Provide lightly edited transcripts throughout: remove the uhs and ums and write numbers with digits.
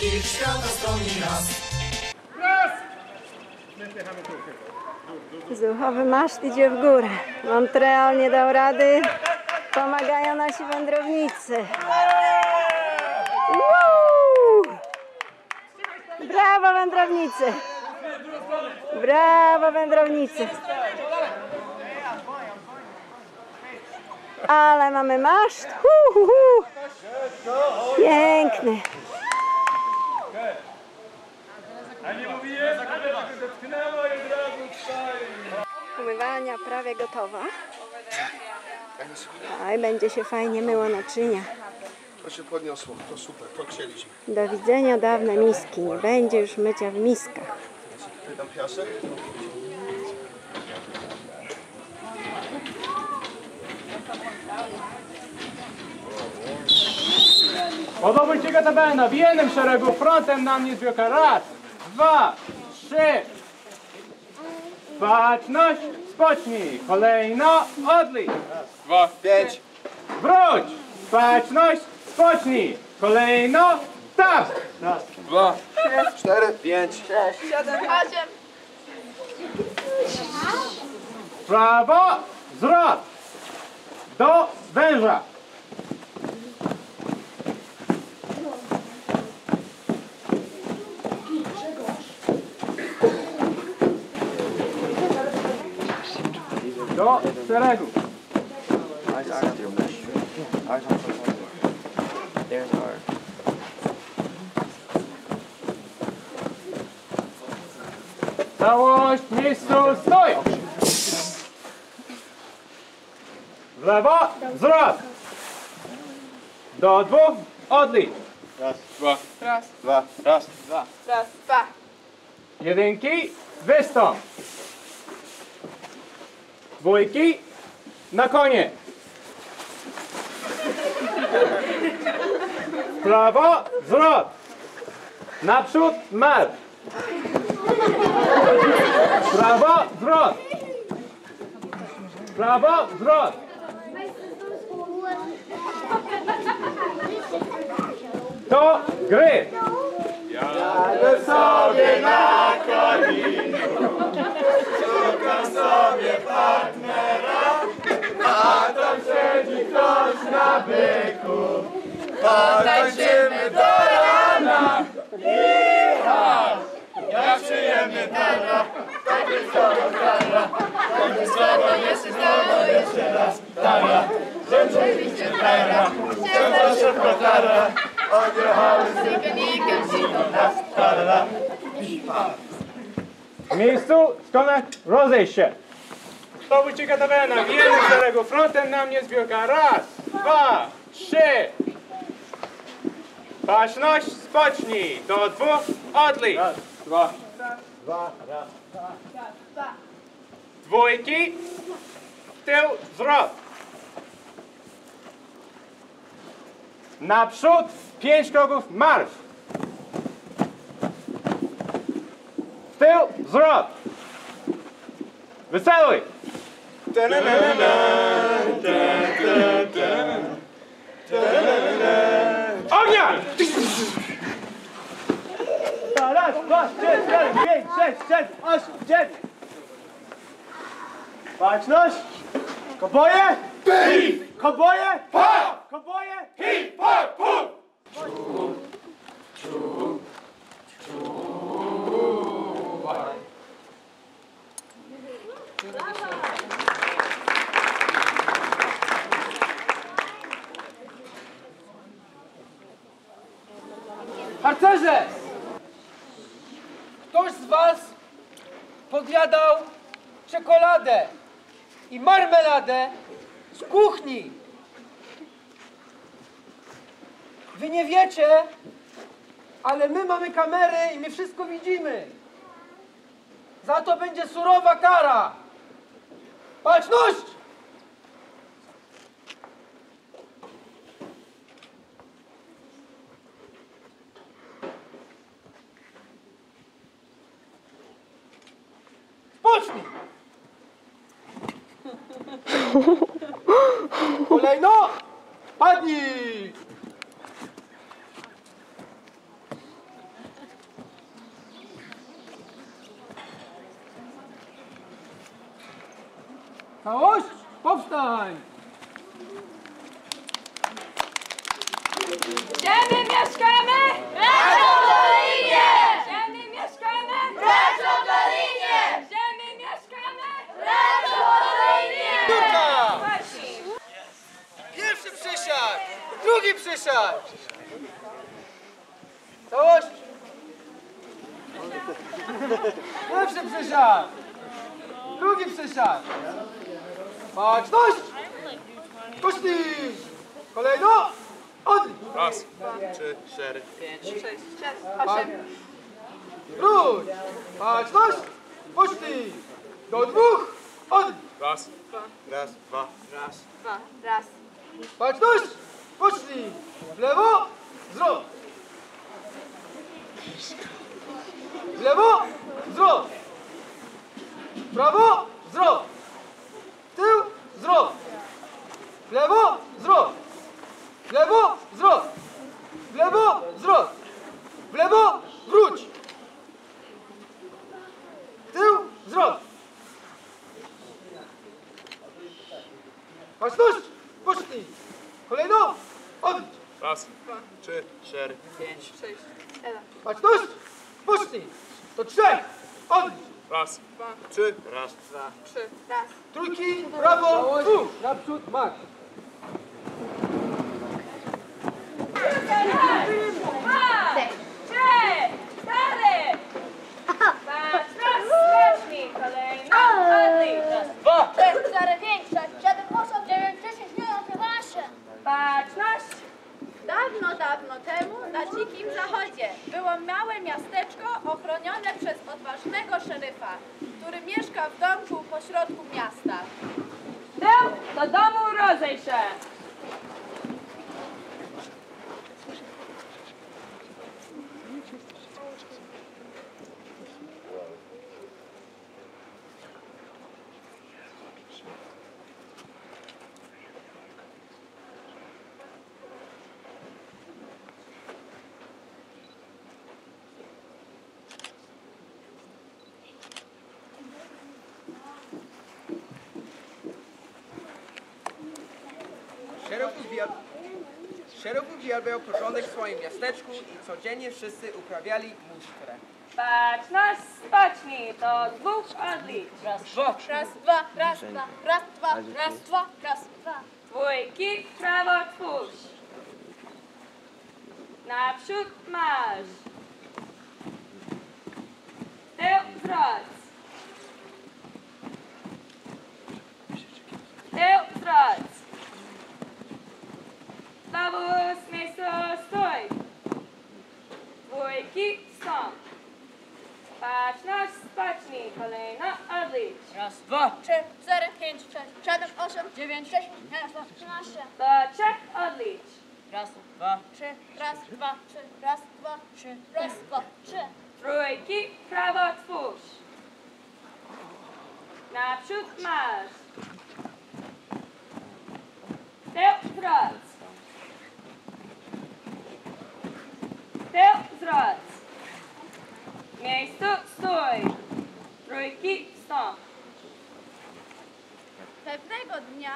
wszystkich świata stroni raz. Zuchowy maszt idzie w górę. Montreal nie dał rady. Pomagają nasi wędrownicy. Woo! Brawo wędrownicy! Brawo wędrownicy! Ale mamy maszt. Piękny. Umywania prawie gotowa. A i będzie się fajnie myło naczynia. To się podniosło, to super, to chcieliśmy. Do widzenia dawne miski. Nie będzie już mycia w miskach. Tutaj tam piasek. Podobujcie gotowe w jednym szeregu, frontem na mnie zbiórka. Raz, dwa, trzy. Baczność, spocznij. Kolejno, odlicz. Raz, dwa, 5. wróć. Baczność, spocznij. Kolejno, tak. Raz, dwa, 4, 5. 7, 8. prawo, zwrot. Do węża. Do szeregu. Całość w miejscu, stój! W lewo, zwrot. Do dwóch, odlicz. Raz, dwa, Raz, Dwa. raz, dwa. raz, dwa. Jedynki, wystąp. Dwójki, na konie. W prawo, zwrot. Naprzód, marsz. W prawo, zwrot. W prawo, zwrot. Do gry. Jadę sobie na koniku, szukam sobie partnera, a tam siedzi ktoś na byku. Potańczymy do rana, iha! Jak przyjemnie tara, tak wesoło tara, tak wesoło jest znowu jeszcze raz tara, rzeczywiście tara, wciąż szybko tara, odjechały z nikenikiem siną nas tara. W miejscu skąd rozejść się. To ucieka do wena, w jednym szeregu, frontem na mnie zbiórka. Raz, dwa, trzy. Baczność, spocznij. Do dwóch, odlicz. Raz, dwa, dwa, raz, dwa. Dwójki, w tył, zwrot. Naprzód, 5 kroków, marsz. W tył, zwrot. Wyceluj. Ognia! Raz, dwa, trzy, cztery, 5, 6, 7, 8, 9. Baczność. Koboje. Bij. Koboje. Pa. Koboje. Hi, pa, pu. Harcerze! Ktoś z was podjadał czekoladę i marmeladę z kuchni. Wy nie wiecie, ale my mamy kamery i my wszystko widzimy. Za to będzie surowa kara. Baczność! Spocznij! Kolejno! Padnij! Całość, powstań! Gdzie my mieszkamy? Raczo Dolinie! Gdzie my mieszkamy? Raczo Dolinie! Gdzie my mieszkamy? Raczo Dolinie! Piłka! Właśnie. Pierwszy przysiad! Drugi przysiad! Całość! Pierwszy przysiad! Drugi przysiad! Baczność! Poszli! Kolejno! Odlicz! Raz, 3, 4, 6, 7, Pa- 8. Wróć! Baczność! Poszli! Do dwóch! Odlicz! raz, raz, dwa, raz. 2, raz. Baczność! Poszli! W lewo! Zwrot! W lewo! Zwrot! W prawo! Zwrot! W tył! Zwrot! W lewo! Zwrot! W lewo! Zwrot! W lewo! Zwrot! W lewo! Wróć! W tył! Zwrot! Baczność! Poszli! Kolejno! Odlicz! Raz, 3, 4, 5, 6, 7. Baczność! Poszli! To trzech! Odlicz! raz, 3, raz, 2. 3, raz. Trójki, prawo, tu! Naprzód, marsz! 2, 3, 4. Patrz, raz, skocznij. Kolejno. Odlicz. 2! 4, 5, 6, 7, 8, 9, 10, 11. Baczność. Dawno, dawno temu na dzikim zachodzie było małe miasteczko ochronione przez odważnego szeryfa, który mieszka w domku pośrodku miasta. Tył do domu rozejść się. Szeroki wiatr miał porządek w swoim miasteczku i codziennie wszyscy uprawiali musztrę. Baczność, spocznij. Do 2 odlicz. Raz, dwa, raz, dwa, raz, dwa, raz, dwa, raz, dwa. Dwójki, prawo twórz. Naprzód marsz. Tył zwrot. Tył zwrot. Znowu z miejsca stój. Dwójki, stąd. Baczność, spocznij. Kolejno odlicz. Raz, dwa, 3, 4, 5, 6, 7, 8, 9, 10, 11, 12. Do 3 odlicz. Raz, dwa, 3, raz, dwa, 3, raz, dwa, 3, raz, dwa, 3. Trójki, prawo twórz. Naprzód marsz. Tył zwrot. Tył zwrot. W miejscu stój. Trójki stąd. Pewnego dnia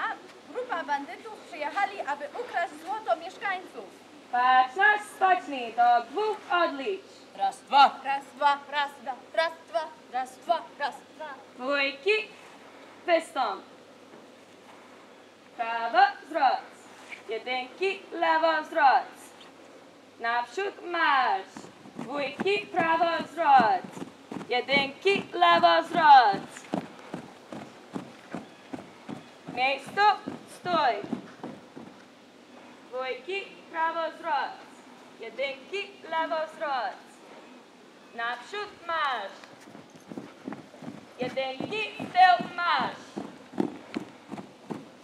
grupa bandytów przyjechali, aby ukraść złoto mieszkańców. Baczność, spocznij. Do 2 odlicz. Raz, dwa, raz, dwa, raz, dwa, raz, dwa, raz, dwa, raz, dwa. Dwójki, wystąp. Prawo zwrot. Jedynki, lewo zwrot. Naprzód marsz. Dwójki, prawo zwrot. Jedynki, lewo zwrot. W miejscu stój. Dwójki, prawo zwrot. Jedynki, lewo zwrot. Naprzód marsz. Jedynki, tył marsz.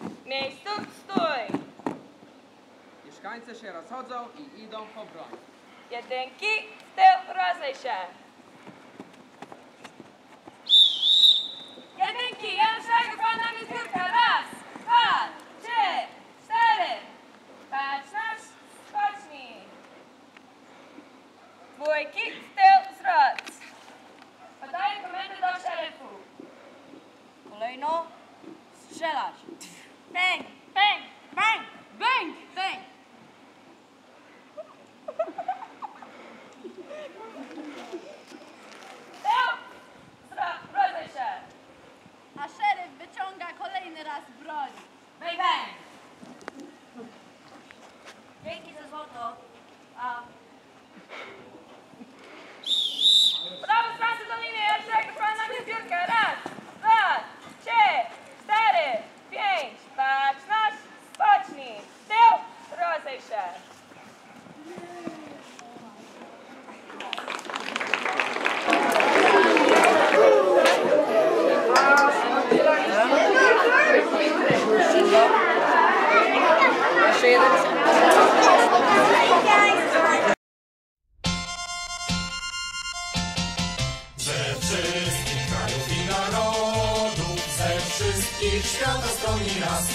W miejscu stój. Mieszkańcy się rozchodzą i idą po broń. Jedynki, tył rozejść się. Jedynki, Janszak, za nami zbiórka. Raz, 2, 3, 4. Baczność, spocznij. Dwójki, tył zwrot. Podaję komendę do szeryfu. Kolejno strzelać. Bang, bang, bang, bang, bang. Rozejrzyj się. A szeryf wyciąga kolejny raz broń. Bang, bang. Dzięki za złoto. Brawo, Francy do linii, jak pan na mnie zbiórkę. Raz, 2, 3, 4, 5. Patrz nasz, spocznij. Tył, rozejrzyj się. Jeszcze jeden. Ze wszystkich krajów i narodów, ze wszystkich świata stron i ras.